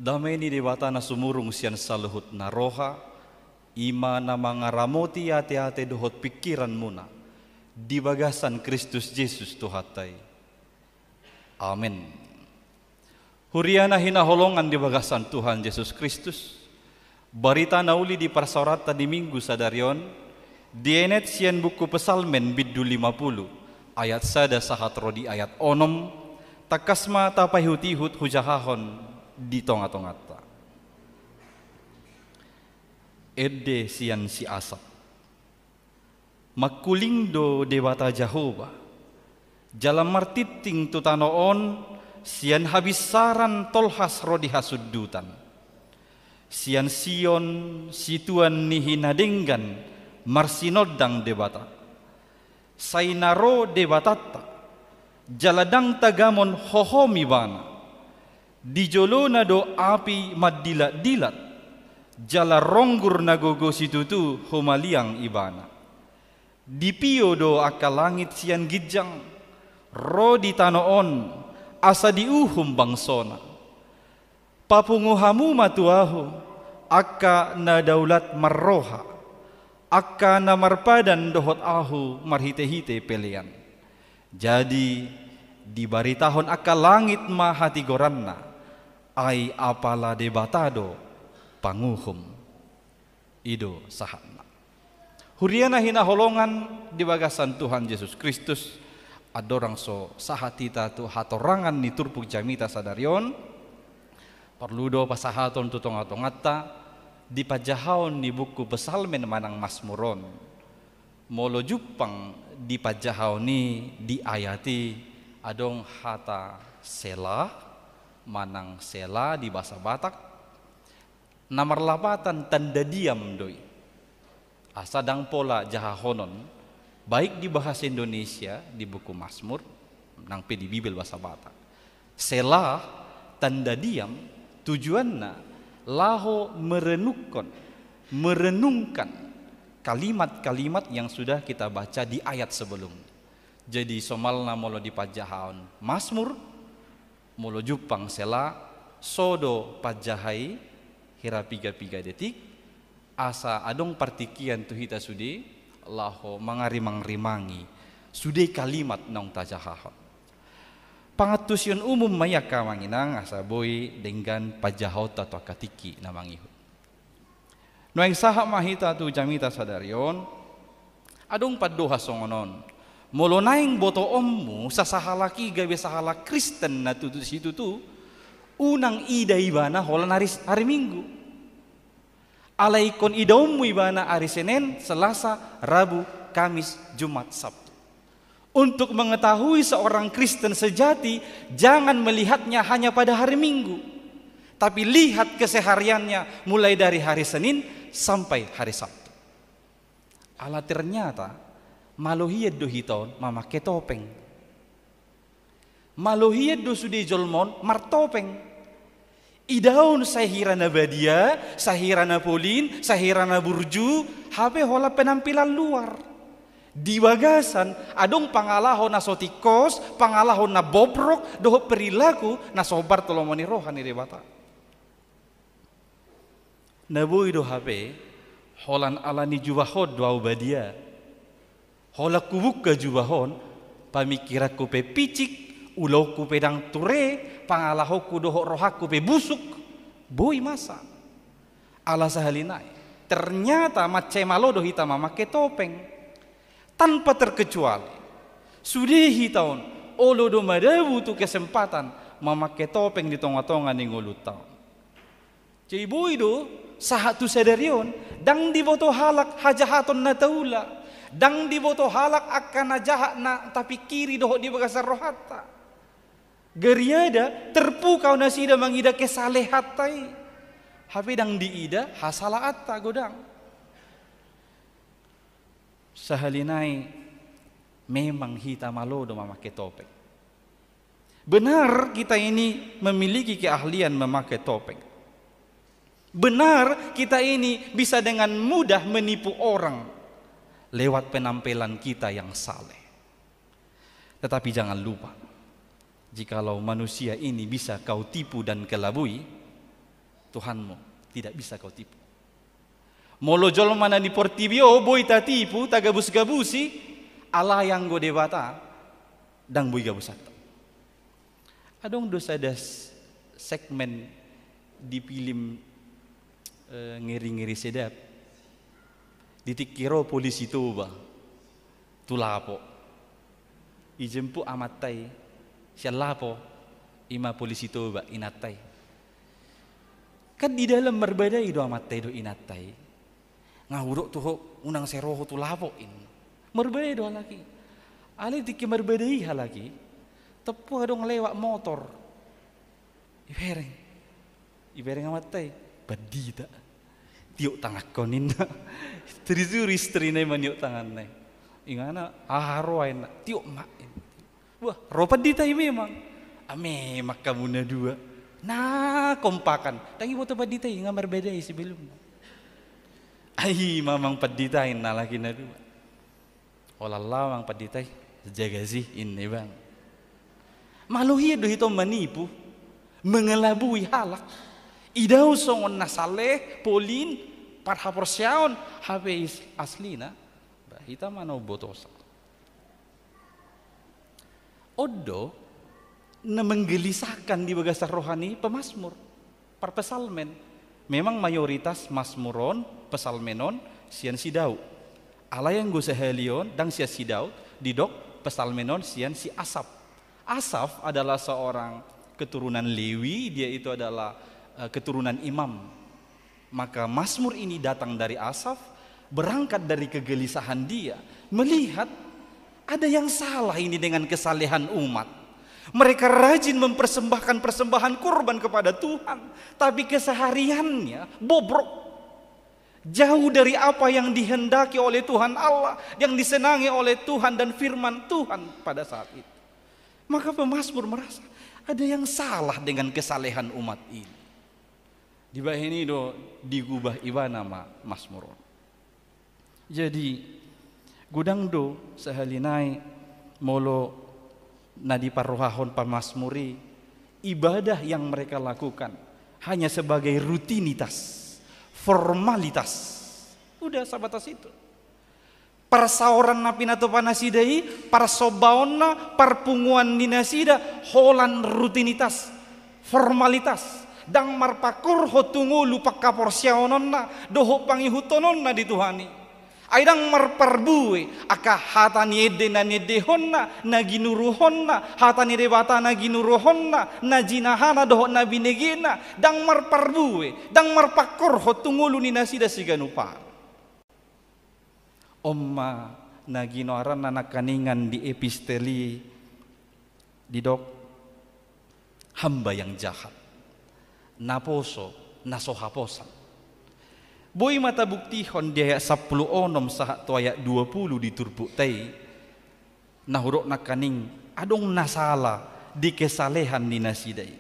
Damai ni dewata na sumurung sian saluhut na roha, ima na mga ramoti ate-ate dohot pikiran muna, di bagasan Kristus Yesus Tuhatay. Amen. Huriana hinaholongan di bagasan Tuhan Yesus Kristus. Barita nauli di parsaurata di Minggu sadarion, dienet sian buku Pesalmen biddu 50, ayat sada sahatro di ayat onom, takasma tapahut-ihut hujahahon di tonga-tongata. Ede sian si asap. Makulindo dewata Jehovah. Jalam martiting tutanoon sian habisaran tolhas rodi hasuddutan. Sian Sion situan ni hinadenggan marsinodang debata. Sainaro debatata. Jaladang tagamon hohomi bana. Dijolo na do api madilat-dilat, jala ronggur nagogo situtu humaliang ibana. Dipio do akal langit sian gijang, ro di tanoon asa diuhum bangsona. Papunguhamu matuahu, akka na daulat marroha, akka na marpadan dohot ahu marhite-hite pelian. Jadi dibaritahon akal langit mahati goranna, ay apala debatado panguhum ido sahana. Huriana hinaholongan di bagasan Tuhan Yesus Kristus, adorang so sahatita tu hatorangan ni turpuk jamita sadarion, perludo pasahaton tutong-atongata di pajahon ni buku Pesalmen manang Masmuron. Molo jupang di pajahon ni di ayati adong hata selah manang sela di bahasa Batak, namar lapatan tanda diam doi. Asadang pola jahahonon, baik di bahasa Indonesia di buku Mazmur, nang di Bibel bahasa Batak. Sela tanda diam tujuanna laho merenungkan kalimat-kalimat yang sudah kita baca di ayat sebelum. Jadi somalna molo di pajahaon Mazmur, molo jupang sela sodo pajahai hira 3 detik asa adong partikian tu hita sudi laho mangarimang-rimangi sudi kalimat nong tajahahon. Pangatusion umum mayaka manginang asa boy dengan pajahot atau katiki na mangihut. Noeng saha mahita tu jamita sadarion adong padoha songonon. Molo naing boto ommu sasahalaki gabe sahala Kristen na tutu situ tu unang ida ibana holan hari Minggu. Alaikon ida ommu ibana hari Senin, Selasa, Rabu, Kamis, Jumat, Sabtu. Untuk mengetahui seorang Kristen sejati, jangan melihatnya hanya pada hari Minggu, tapi lihat kesehariannya mulai dari hari Senin sampai hari Sabtu. Ala ternyata malohiyad do hiton mamake topeng. Malohiyad do sudi jolmon martopeng. Idaun sahirana badia, sahirana polin, sahirana burju, habe hola penampilan luar. Di bagasan adong pangalahon na sotikos, pangalahon na bobrok, doho perilaku na sobar tolomoni rohani debata. Naboy do habe holan alani jubahod dua badia. Hola kubuk ke jubahon, pamikiraku pe picik, ulauku pedang ture, pangalahoku dohok rohaku pe busuk, boy masa. Ala sahalinai, ternyata macai malodo hita mamake topeng, tanpa terkecuali. Sudah hitahun, olodo madawu tu kesempatan mamake topeng di tonga-tonga ning ulut tahun. Jadi boy do, sahatu sadarion, dang diboto halak hajahaton na taula. Dang diboto halak akan najahak na tapi kiri dohok di bagasar rohata. Geriada terpukau nasida mangida kesalehatai. Hape dang diida hasalaata godang. Sahalinai memang hita malodo memakai topeng. Benar kita ini memiliki keahlian memakai topeng. Benar kita ini bisa dengan mudah menipu orang lewat penampilan kita yang saleh. Tetapi jangan lupa, jikalau manusia ini bisa kau tipu dan kelabui, Tuhanmu tidak bisa kau tipu. Molo jol mana ni portibio boy ta tipu ta gabus-gabusi Allah yang go debata dang boy gabusat. Adong dosa das segmen di film ngeri-ngeri sedap. Ditikiro polisi tuba tulapo ijempu amatai sialapo ima polisi tuba inatai. Kan di dalam berbadai do amatai do inatai. Ngawuruk tuh unang seroho tu lapoin merbedai doa lagi ali tiki merbedai halagi tepu dong lewat motor ibereng amat tai badita tiuk tangak konin trisuri istrine maniuk tangan nai ingana aharoain tiuk mak wah ropa dita memang ame maka muna dua nah kompakan tangi foto badita inga merbedai sebelum ai mamang paditain na lagi na dua. Olallah mang paditai jaga sih ini bang. Maluhi do hito manipu, mengelabui halak. Idau songon nasale polin parhaporsiaon habe aslina. Bahita manau botosa. Odo na menggelisahkan di bagasar rohani pemazmur, parpesalmen. Memang mayoritas masmuron, pesalmenon, sian si Daud. Allah yang gue sehelion dan sia si Daud didok pesalmenon sian si Asaf. Asaf adalah seorang keturunan Lewi, dia itu adalah keturunan imam. Maka mazmur ini datang dari Asaf, berangkat dari kegelisahan dia, melihat ada yang salah ini dengan kesalehan umat. Mereka rajin mempersembahkan persembahan kurban kepada Tuhan, tapi kesehariannya bobrok, jauh dari apa yang dihendaki oleh Tuhan Allah, yang disenangi oleh Tuhan dan firman Tuhan pada saat itu. Maka pemazmur merasa ada yang salah dengan kesalehan umat ini. Di bawah ini do digubah iba nama mazmuron. Jadi gudang do sehalinai molo nadi parrohahon pamazmuri ibadah yang mereka lakukan hanya sebagai rutinitas, formalitas. Udah sabatas itu. Parsaoran na pinato panasidai, parsobaon na parpunguan dinasida holan rutinitas, formalitas. Dang marpakur hotungu lupa kaporsiaonon na doho pangihutonon na dituhani. Aidang marparbue aka hatani ede na nedehonna na ginuruhonna hatani debata na ginuruhonna na jinahana doho na binegena dang marparbue dang marpakor hotungulu ni nasida siganupa omma na ginoaran na nakaningan di episteli didok hamba yang jahat naposo nasohaposan. Boy mata bukti hondia 10 onom sahat tu ayat 20 di turbuk tai nahurok nakaning adong nasala di kesalehan ni nasidai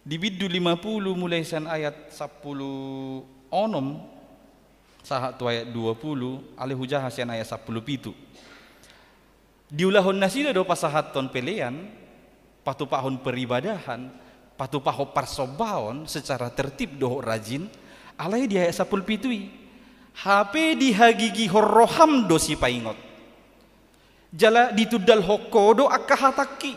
di biddu 50 mulai san ayat 10 onom sahat tu ayat 20 alih hujah san ayat 10 pitu diulahon nasida do pasahat ton pelean patupahon peribadahan patupahon parsobaon secara tertib doh rajin alai dia sapul pitui HP dihagigi horroham dosi paingot jala ditudal hokodo akahataki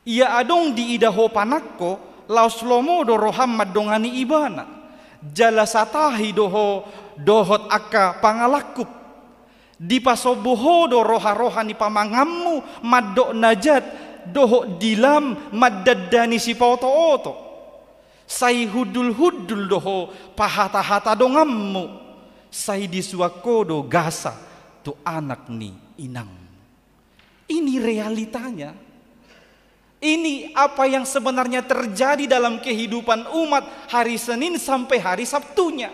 ia adong di idaho panakko laos lomo do roham madongani ibana jala satahi doho dohot akka pangalakup di pasoboho do roha-roha ni pamangammu madok najat doho dilam maddadani si pauto-oto sai hudul-hudul doho pahata-hata dongammu sai disuakodo gasa tu anak ni inang. Ini realitanya. Ini apa yang sebenarnya terjadi dalam kehidupan umat hari Senin sampai hari Sabtunya.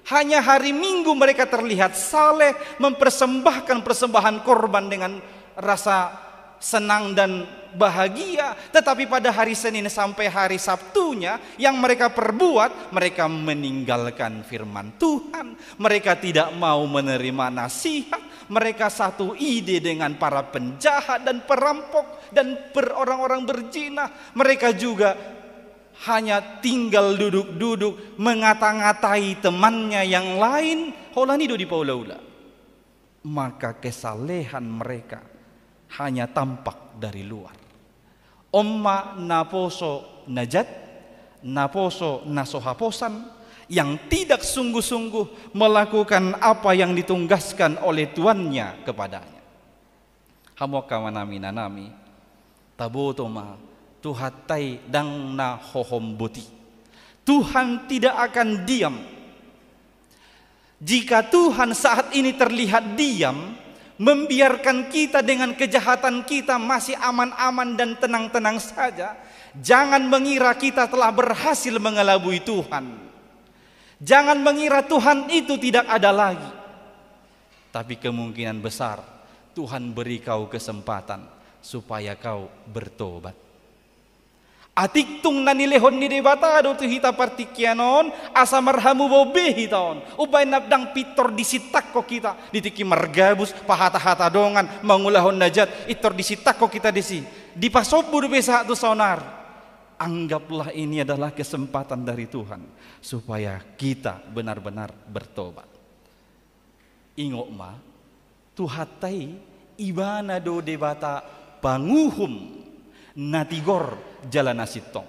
Hanya hari Minggu mereka terlihat saleh mempersembahkan persembahan korban dengan rasa senang dan bahagia, tetapi pada hari Senin sampai hari Sabtunya yang mereka perbuat, mereka meninggalkan firman Tuhan, mereka tidak mau menerima nasihat, mereka satu ide dengan para penjahat dan perampok dan orang-orang berzina, mereka juga hanya tinggal duduk-duduk mengata-ngatai temannya yang lain, holani do di paula-ula. Maka kesalehan mereka hanya tampak dari luar. Omma naposo najat, naposo nasohaposan, yang tidak sungguh-sungguh melakukan apa yang ditunggaskan oleh tuannya kepadanya. Hamoka manami nanami tabotoma tuhatai dang na hohombuti. Tuhan tidak akan diam. Jika Tuhan saat ini terlihat diam, membiarkan kita dengan kejahatan kita masih aman-aman dan tenang-tenang saja, jangan mengira kita telah berhasil mengelabui Tuhan. Jangan mengira Tuhan itu tidak ada lagi. Tapi kemungkinan besar Tuhan beri kau kesempatan supaya kau bertobat. Atiktung nanilehon ni debata do tu hita partikianon asa marhamu bobehi taon. Ubay nabdang pitor disitak ko kita ditiki margabus pahata-hata dongan mangulahon najat itor disitak ko kita disi. Di pasobu do besa tu sonar. Anggaplah ini adalah kesempatan dari Tuhan supaya kita benar-benar bertobat. Ingok ma tuhatai ibana do debata panguhum natigor jalan asitong.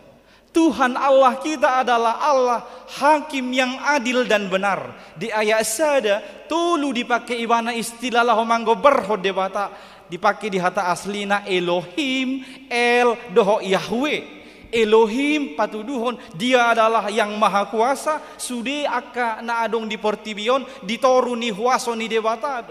Tuhan Allah kita adalah Allah hakim yang adil dan benar. Di ayat sada tulu dipakai ibana istilah lahomanggo berhod debata, dipakai di hata aslina Elohim el doho Yahweh. Elohim patuduhon, dia adalah yang maha kuasa. Sude aka na adong di portibion ditoru ni huaso ni debata.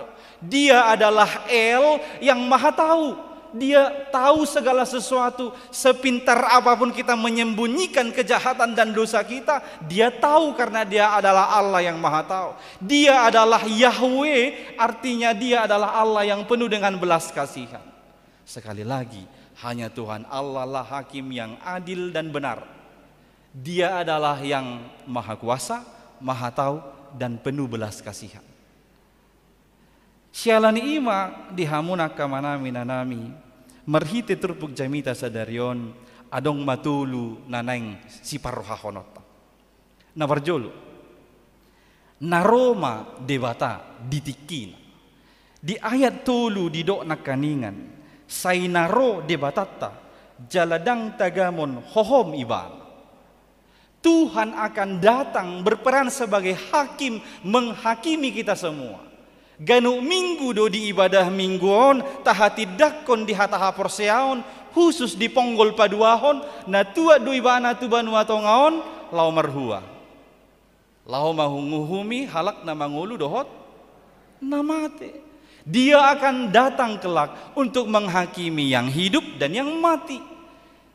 Dia adalah El yang maha tahu. Dia tahu segala sesuatu. Sepintar apapun kita menyembunyikan kejahatan dan dosa kita, dia tahu karena dia adalah Allah yang maha tahu. Dia adalah Yahweh, artinya dia adalah Allah yang penuh dengan belas kasihan. Sekali lagi, hanya Tuhan Allah lah hakim yang adil dan benar. Dia adalah yang maha kuasa, maha tahu, dan penuh belas kasihan. Sialani ima dihamuna kamanami nanami merhite turpuk jamita sadarion adong matulu naneng si parrohahonota. Nabarjolo naroma debata ditikina di ayat tulu di dok nakaningan sainaro debatata jaladang tagamon hohom iban. Tuhan akan datang berperan sebagai hakim menghakimi kita semua. Ganu minggu do di ibadah mingguon tahati dakon di hataha porseaon khusus di ponggol paduahon na tua do ibana tu banua tongaon lau marhua lau mahunguhumi halak na mangulu dohot namate. Dia akan datang kelak untuk menghakimi yang hidup dan yang mati.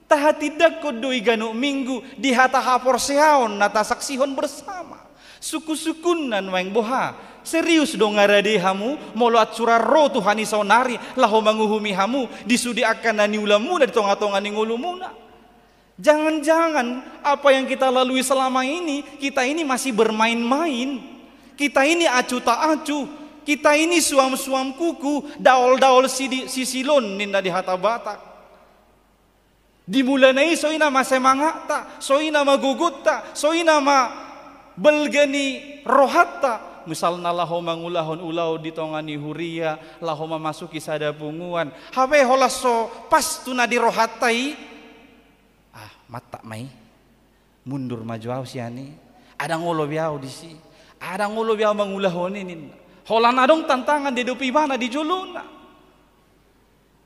Tahati dakon do iganu minggu di hataha porseaon nata saksihon bersama. Suku-sukunan weng boha serius dong ngarade hamu moloat surah roh Tuhan isonari laho manguhumi hamu disudi akan nani ulamu dari tonga-tonga ningulumuna. Jangan-jangan apa yang kita lalui selama ini, kita ini masih bermain-main, kita ini acu tak acu, kita ini suam-suam kuku daol-daol sisilon ninda di hata batak. Dimulanai soina ma semangata, soina ma gugutta, soina ma belgani rohatta. Misalna laho mangulahon ulau di tongani huria, laho memasuki sada punguan. Hawe holaso pas tuna di rohatai. Ah, mata mai. Mundur maju siani. Ada ngolo biau di si. Ada ngolo biau mangulahon ini. Holan adong tantangan di dopi mana di juluna.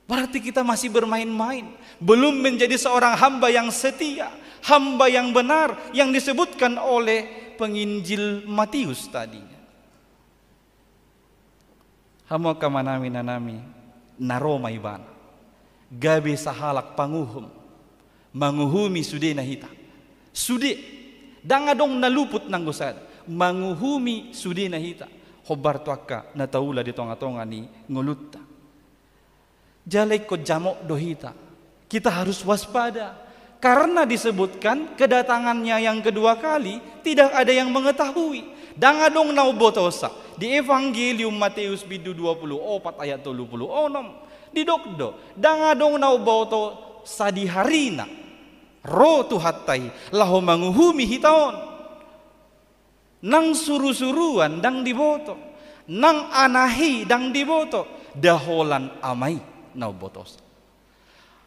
Berarti kita masih bermain-main, belum menjadi seorang hamba yang setia, hamba yang benar yang disebutkan oleh penginjil Matius tadinya. Hamo kamanami nanami naroma ibana gabe sahalak panguhum manguhumi sude nahita sude dangadong naluput nang gusad manguhumi sude nahita hobar tuaka nataula di tonga-tonga ni ngulutta jalai ko jamok dohita. Kita harus waspada karena disebutkan kedatangannya yang kedua kali tidak ada yang mengetahui. Dangadong naubotosa di Evangelium Matius bidu 24 ayat 36 di dokdo dangadong nauboto sadiharina ro tu hatai laho manguhumi hitaon nang suru-suruan dang diboto nang anahi dang diboto daholan amai nau botos.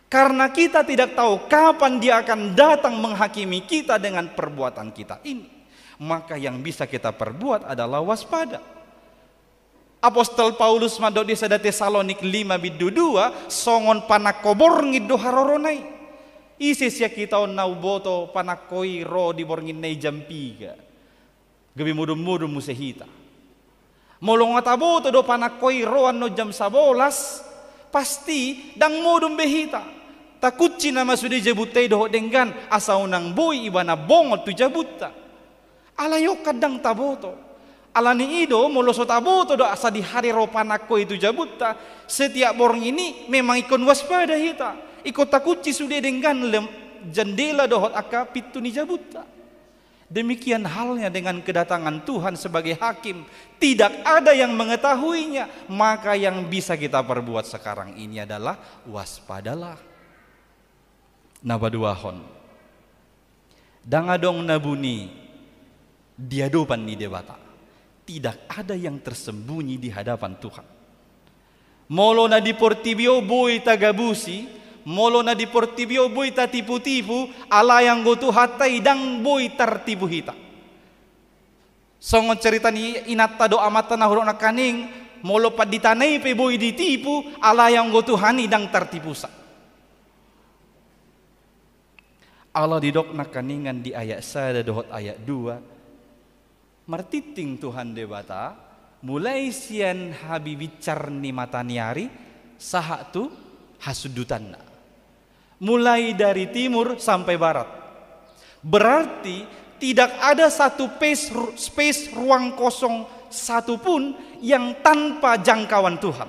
Karena kita tidak tahu kapan dia akan datang menghakimi kita dengan perbuatan kita ini, maka yang bisa kita perbuat adalah waspada. Apostol Paulus madok di sada Tesalonik 5:2 songon panakobor ngido haroronai. Isis ya kita nau boto panakoi ro di borngin nei jampiga. Gabi mudum-mudum musehita. Molong ataboto do panakoi ro no jam 11 pasti dang mudum behita. Takutci nama sudah jabutai doh denggan asau nang boy ibana bongol tu jabuta. Alayo kadang taboto. Alani ido moloso taboto do asa di hari ropanako itu jabuta. Setiap borong ini memang ikon waspada hita. Ikut takutci sudah denggan jendela dohot aka pitu ni jabuta. Demikian halnya dengan kedatangan Tuhan sebagai hakim. Tidak ada yang mengetahuinya. Maka yang bisa kita perbuat sekarang ini adalah waspadalah. Nabaduahon dangadong nabuni diadopan ni dewata. Tidak ada yang tersembunyi di hadapan Tuhan. Molo na di portibio boy tagabusi, molo na di portibio boy tatipu-tipu, ala yang gotu hatai dang boy tartibu hita. Songon cerita ni inata do amata na hurok na kaning, molo pa ditanay pe boy ditipu, ala yang gotu hani dang tartipusa. Allah didok na kaningan di ayat 1 dohot ayat 2. Martiting Tuhan debata mulai sian habibicar ni mataniari sahak tu hasudutanna. Mulai dari timur sampai barat. Berarti tidak ada satu space ruang kosong satupun yang tanpa jangkauan Tuhan.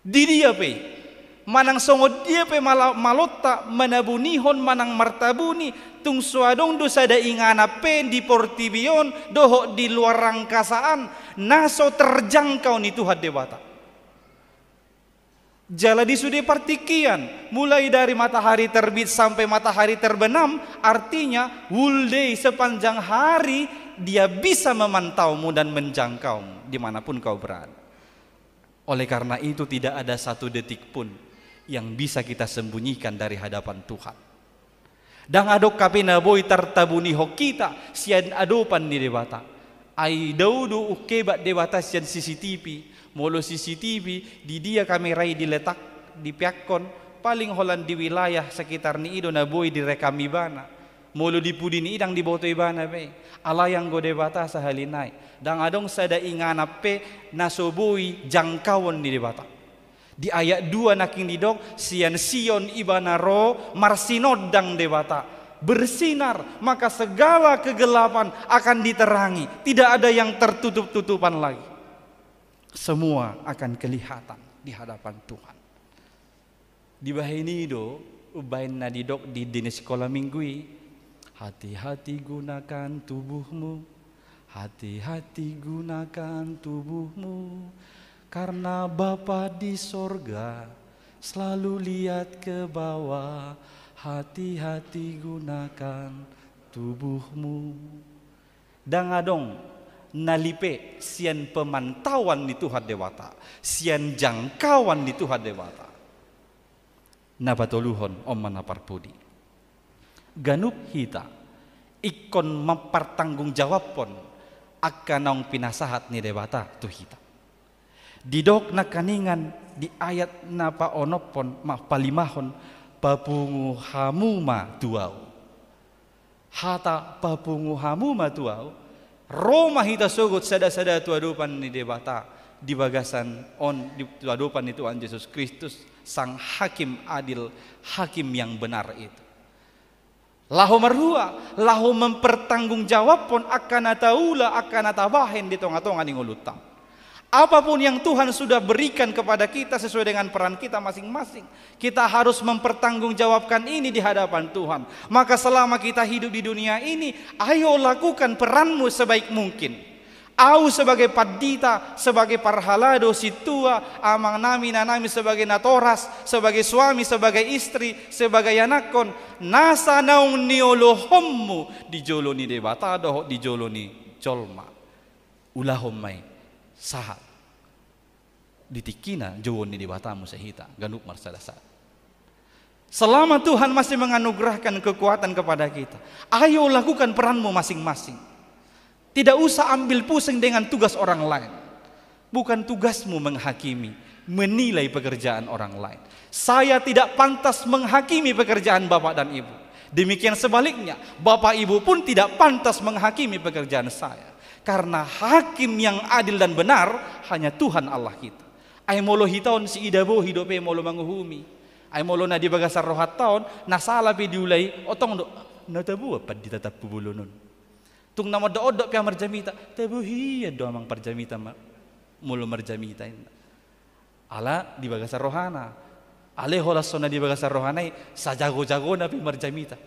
Di dia pe manang songod dia pe malota manabunihon manang martabuni tung suadong do sada ingana pe di portibion doho di luar rangkasaan naso terjangkau ni Tuhan dewata. Jala di sude partikian mulai dari matahari terbit sampai matahari terbenam, artinya whole day sepanjang hari dia bisa memantaumu dan menjangkaumu dimanapun kau berada. Oleh karena itu tidak ada satu detik pun yang bisa kita sembunyikan dari hadapan Tuhan. Dang adok kapina boy tartabuni ho kita sian adopan ni dewata. Ai daudu ukebat dewata sian CCTV. Molo CCTV di dia kamerai diletak di piakon paling holan di wilayah sekitar ni ido na boy direkam ibana. Molo di pudini idang di boto ibana be. Ala yang go dewata sahalinai. Dang adong sada ingana pe nasobui jangkauan ni dewata. Di ayat 2 naking didok sian sion ibana ro marsinodang dewata bersinar maka segala kegelapan akan diterangi, tidak ada yang tertutup-tutupan lagi, semua akan kelihatan di hadapan Tuhan. Di bahini do ubain na didok di dinis sekolah minggui, hati-hati gunakan tubuhmu, hati-hati gunakan tubuhmu. Karena Bapa di sorga selalu lihat ke bawah, hati-hati gunakan tubuhmu. Dangadong nalipe sian pemantauan di Tuhan dewata, sian jangkauan di Tuhan dewata. Nabatoluhon om manaparpudi. Ganup hita ikon mempertanggungjawabpon akan nong pinasahat ni dewata tu hita. Didok na kaningan di ayat napa onopon palimahon papungu hamuma tuau. Hata papungu hamuma tuau. Roma hita sogot sada-sada tuadupan ni debata di bagasan on di tuadupan itu Tuhan Yesus Kristus sang hakim adil, hakim yang benar itu. Lahu marhua, lahu mempertanggungjawabpon akan ataula akan atabahen di tonga-tonga ni ngulutang. Apapun yang Tuhan sudah berikan kepada kita sesuai dengan peran kita masing-masing, kita harus mempertanggungjawabkan ini di hadapan Tuhan. Maka selama kita hidup di dunia ini, ayo lakukan peranmu sebaik mungkin. Au sebagai padita, sebagai parhalado situa, amang nami nanami sebagai natoras, sebagai suami, sebagai istri, sebagai anakon, nasa naung niolohommu dijoloni debata doh dijoloni jolma. Ulahomai sahat ditikina jowoni debatamu sehita ganuk marsadasa. Selama Tuhan masih menganugerahkan kekuatan kepada kita, ayo lakukan peranmu masing-masing. Tidak usah ambil pusing dengan tugas orang lain. Bukan tugasmu menghakimi, menilai pekerjaan orang lain. Saya tidak pantas menghakimi pekerjaan Bapak dan Ibu. Demikian sebaliknya, Bapak Ibu pun tidak pantas menghakimi pekerjaan saya. Karena hakim yang adil dan benar hanya Tuhan Allah kita. Ay molo hitaon si idabo hidope molo manguhumi. Ay molo na di bagasar rohat taon nasala pe diulay otong do natabu apa ditatap bulunon. Tung nama do pia marjamita tabuhi do amang parjamita mulu marjamita ala di bagasar rohana ale holasona di bagasar rohanai sajago-jago na pi marjamita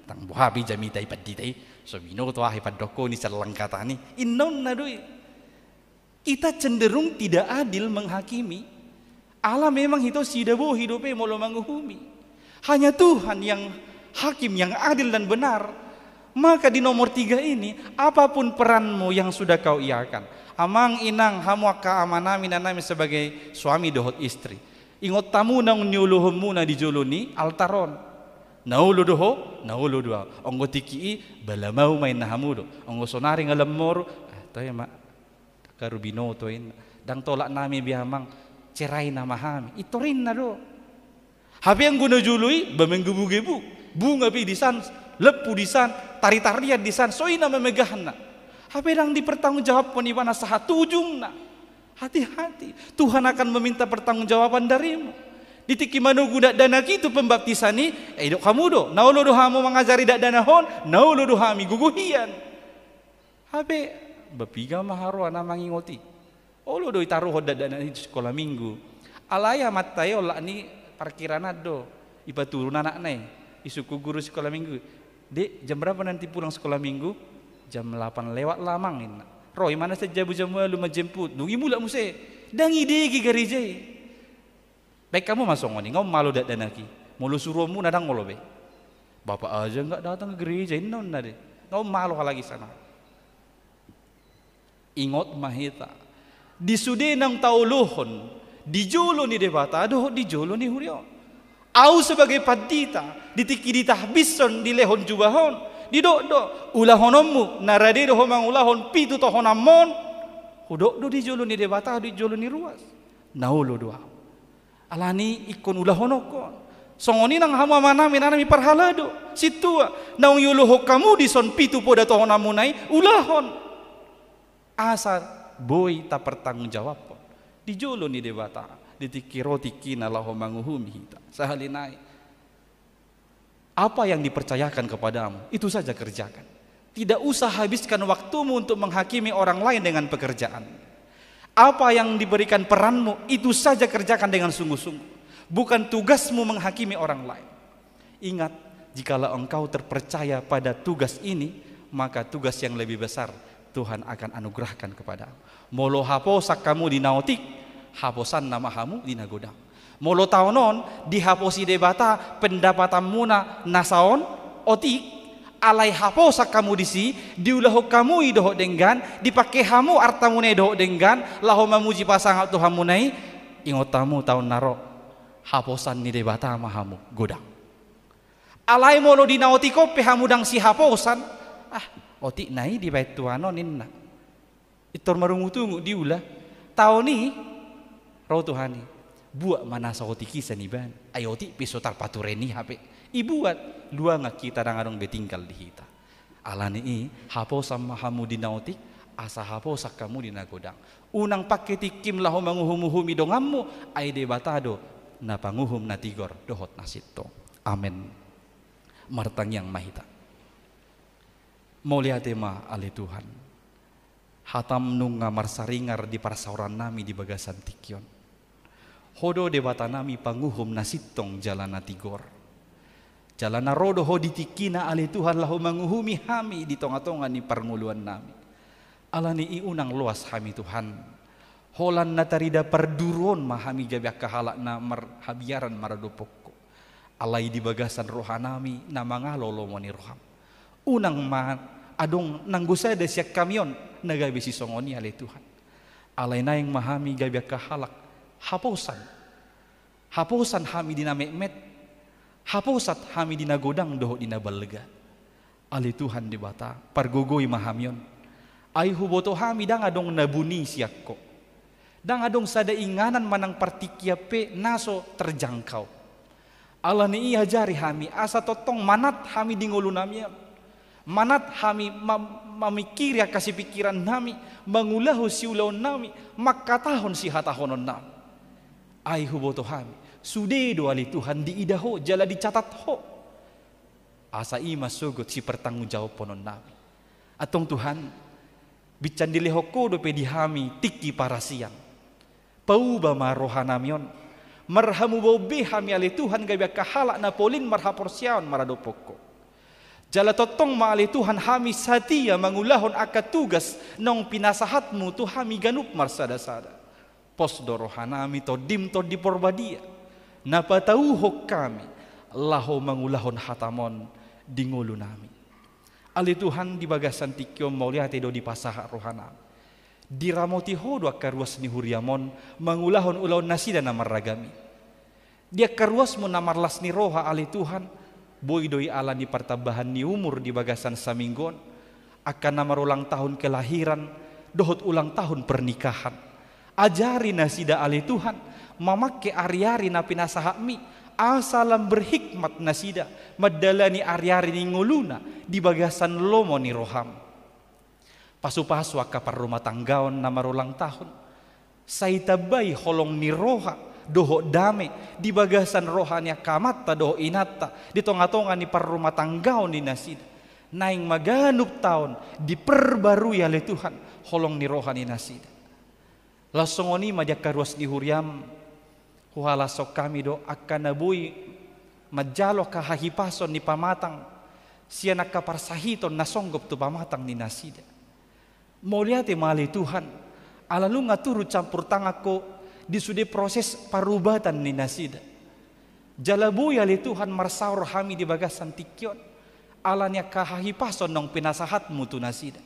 tang buhabi jamita ipadditai so bino to ahi padoko ni salangkatani innon na doi. Kita cenderung tidak adil menghakimi. Allah memang itu sidabo hidupe mulu manguhumi. Hanya Tuhan yang hakim yang adil dan benar. Maka di nomor 3 ini, apapun peranmu yang sudah kau iakan, amang inang hamuaka amanami nanami sebagai suami dohot istri, ingot tamu nang nyuluhum muna dijuluni altaron, naulu doho, naulu doa, onggo tiki balamau main nahamudo, onggo sonari ngalamor, tayo mak karubino toin, dang tolak nami bihamang cerai namahami, itorin na do. Habi yang guna jului, bamenggebu-gebu, bunga pi disan, lepu disan, tari-tarian disan, soina memegahna. Habi yang dipertanggungjawab peniwana sahat ujungna. Hati-hati, Tuhan akan meminta pertanggungjawaban darimu. Ditiki manu guna dana kitu pembaptisani, dok kamu do, naulo do hamu mengajari dak dana hon, naulo do hami guguhian. Habi bepiga maharu ana mangingoti. Olo do itaruh dak dana di sekolah minggu. Alaya matayo lah ni parkiran do, ipa turun anak nai, isuku guru sekolah minggu. Dek, jam berapa nanti pulang sekolah minggu? Jam 8 lewat lamang ini. Roy mana saja jam lu menjemput. Nungi mula muse. Dangi degi gereja. Baik kamu masuk ngoni, ngom malu dak danaki. Mulu suruhmu nadang ngolo be. Bapak aja enggak datang ke gereja non nade. Ngom malu lagi sana. Ingot mahita. Disude nang tauluhon, dijolo ni debata, aduh dijolo ni hurio. Au sebagai padita, ditiki ditahbison di lehon jubahon, didok-dok ulahonommu narade doh mang ulahon pitu tohonamon, hudok-dok dijolo ni debata, dijolo ni ruas. Naulo doa. Alani ikon ulahonokon. Songoni nang hama manami nanami parhalado. Situa naung yuluhok kamu dison pitu poda tohonamunai ulahon. Asar boy tak bertanggung jawab. Dijolo ni debata. Ditiki roti kina laho manguhumi hita sahalinai. Apa yang dipercayakan kepadamu itu saja kerjakan. Tidak usah habiskan waktumu untuk menghakimi orang lain dengan pekerjaan. Apa yang diberikan peranmu itu saja kerjakan dengan sungguh-sungguh. Bukan tugasmu menghakimi orang lain. Ingat, jikalau engkau terpercaya pada tugas ini, maka tugas yang lebih besar Tuhan akan anugerahkan kepadamu. Molo haposak kamu di nautik, haposan nama kamu di nagodang. Molo taonon dihaposi debata pendapatan muna nasaon otik alai haposak kamu disi diulahu kamu idoh dengan dipakai hamu artamune doh dengan laho memuji pasangan Tuhan munai ingotamu tahun naro haposan ni debata mahamu godang. Alai molo di naoti kope hamudang si haposan otik nai di bait tuanon inna itor marungutungu diulah tahun ni Rau Tuhani, buat mana saotiki saniban, ayoti pisotar patureni hape, ibuat dua ngak kita dangarong betingkal di hita. Alani i hapo sama hamu di nautik, asa hapo sak kamu di nagodang. Unang paketikim laho manguhumuhumi dongammu, ay de batado na panguhum na tigor dohot nasito. Amen. Martang yang mahita. Mulia tema ale Tuhan. Hatam nunga marsaringar di parsauran nami di bagasan tikyon. Hodo debata nami panguhum nasitong jalana tigor. Jalana rodo ho ditikina ali Tuhan lahu manguhumi hami di tonga-tonga ni parnguluan nami. alani iunang luas hami Tuhan. Holan na tarida perduron mahami gabiak kahalak na marhabiaran maradopoko. Alay di bagasan rohanami na mga lolomoni roham. Unang adong nanggusay de siya kamyon na gabi si songoni alay Tuhan. Alay na yung mahami gabiak kahalak hapusan. Hapusan hami dinamekmet. Hapusat hami dinagodang doho dinabalga. Alay Tuhan di bata pargugoy mahamyon. Ay huboto hami dang adong nabuni siyak ko. Dang adong sada inganan manang partikyape naso terjangkau. Allah ni iya jari hami asa totong manat hami dingulu nami. Manat hami mamikir ya kasih pikiran nami. Mangulahu siulaw nami. Makatahon si hatahonon nami. Ay huboto hami. Sudedo ali Tuhan diidaho jala dicatat ho. Asa ima sugot si pertanggung jawab ponon nami. Atong Tuhan bican dilehoko do pedihami tiki parasian. Pauba marohanamion. Marhamu bobe hami ali Tuhan gabia kahala na polin marhaporsiaon maradopoko. Jala totong ma ali Tuhan hami satia mangulahon akat tugas nong pinasahatmu tu hami ganup marsada-sada. Pos dorohanami to dim to diporbadia. Napatauhok kami laho mangulahon hatamon dingulu nami. Ali Tuhan di bagasan tikyo mauliate do di pasaha rohanami. Diramoti hodo akaruas ni huriamon mangulahon ulaw nasida na maragami. Dia karuas mo na marlas ni roha ali Tuhan boy doi ala ni partabahan ni umur di bagasan saminggon akan na marulang tahun kelahiran dohot ulang tahun pernikahan. Ajari nasida ali Tuhan mamake ari-ari na pinasahami asalam berhikmat nasida madalani ari-ari ni nguluna di bagasan lomo ni roham. Pasu-pasu kapar rumah tanggaon na marulang tahun. Saitabay holong ni roha doho dame di bagasan rohanya kamata doho inata di tonga-tonga ni par rumah tanggaon ni nasida. Naing maganup tahun diperbarui oleh Tuhan holong ni roha ni nasida. Lasongoni madya karuas ni huriam huhala sok kami do akan nabui majalo kahahipason ni pamatang siya nakaparsahiton nasonggop tu pamatang ni nasida. Mauliate mali Tuhan alalu ngaturu campur tangako di sude proses parubatan ni nasida. Jalabuy ali Tuhan marsaur hami di bagasan tikyon alanya kahahipason nong pinasahatmu tu nasida.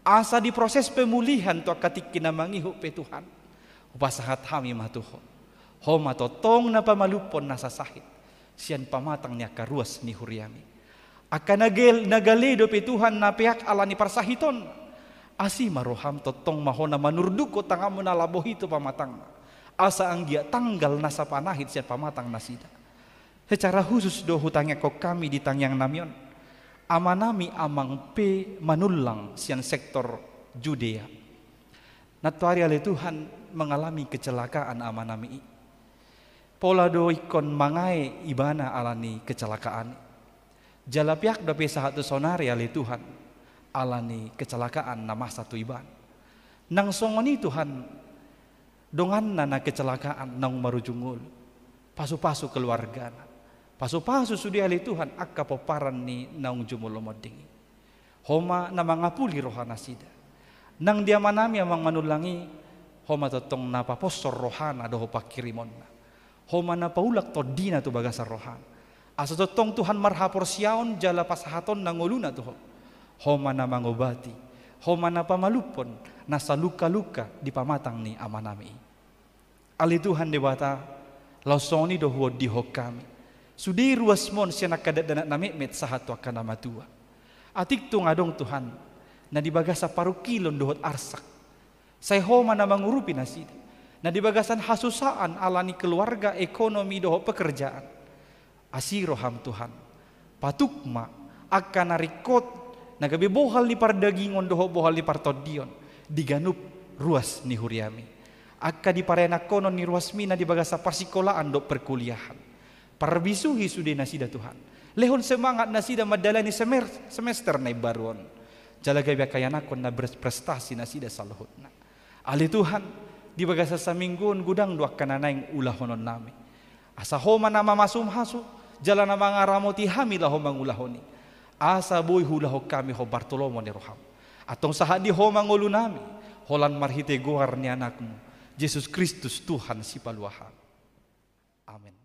Asa di proses pemulihan tu akatik kinamangihu pe Tuhan. Upasahat hami matuho. Homa totong na pamalupon nasa sahit. Siyan pamatang niya karuas ni huriami. Akan nagaledo pe Tuhan na pihak ala ni parsahiton. Asi maroham totong mahona manurduko tangamu na laboh itu pamatang. Asa anggia tanggal nasa panahit siyan pamatang nasida. Secara khusus do hutangnya kok kami di tangyang namion. Amanami amang pe manulang siyan sektor Judea. Natuari ale Tuhan mengalami kecelakaan amanami. Pola do ikon mangai ibana alani kecelakaan. Jalapiak do pe sahatu sonari ale Tuhan. Alani kecelakaan nama satu iban. Nang songoni Tuhan dongan na kecelakaan nang marujungul. Pasu-pasu keluarga. Pasu-pasu sudah ali Tuhan akka poparan ni naung jumul lomodingi. Homa na mangapuli rohana sida. Nang dia manami amang manulangi homa totong na paposor rohana doho pakirimon. Homa na paulak todina tu bagasan rohana. Asa totong Tuhan marhapor siaon jala pasahaton nanguluna tuho. Homa na mangobati, homa na pamalupon, nasa luka-luka di pamatang ni amanami. Ali Tuhan dewata, lausoni dohuo diho kami. Sudi ruas mon siya nakadadanat na met sahat waka na matua. Atik tu ngadong Tuhan, na dibagasa parukilon dohot arsak. Say homa na mangurupi nasida. Na dibagasan hasusaan alani keluarga ekonomi doho pekerjaan. Asiroham Tuhan, patukma akan narikot nagabi bohal ni pardagingon doho bohal ni partodion diganup ruas ni huriami. Akka di parena konon ni ruas mina di bagasa parsikolaan do perkuliahan. Parbisuhi sudah nasida Tuhan. Lehon semangat nasida madalani semester na ibaruan. Jalaga biakayanakon na berprestasi nasida saluhutna. Ali Tuhan di bagasa saminggun gudang dua kananaing ulahonon nami. Asa homa nama masum hasu jalan nama ngaramoti hamilah homang ulahoni. Asa boy hulaho kami ho Bartolomo ni roham. Atau sahadi homa ngolunami, holan marhite goar ni anakmu, Yesus Kristus Tuhan si paluahan. Amin.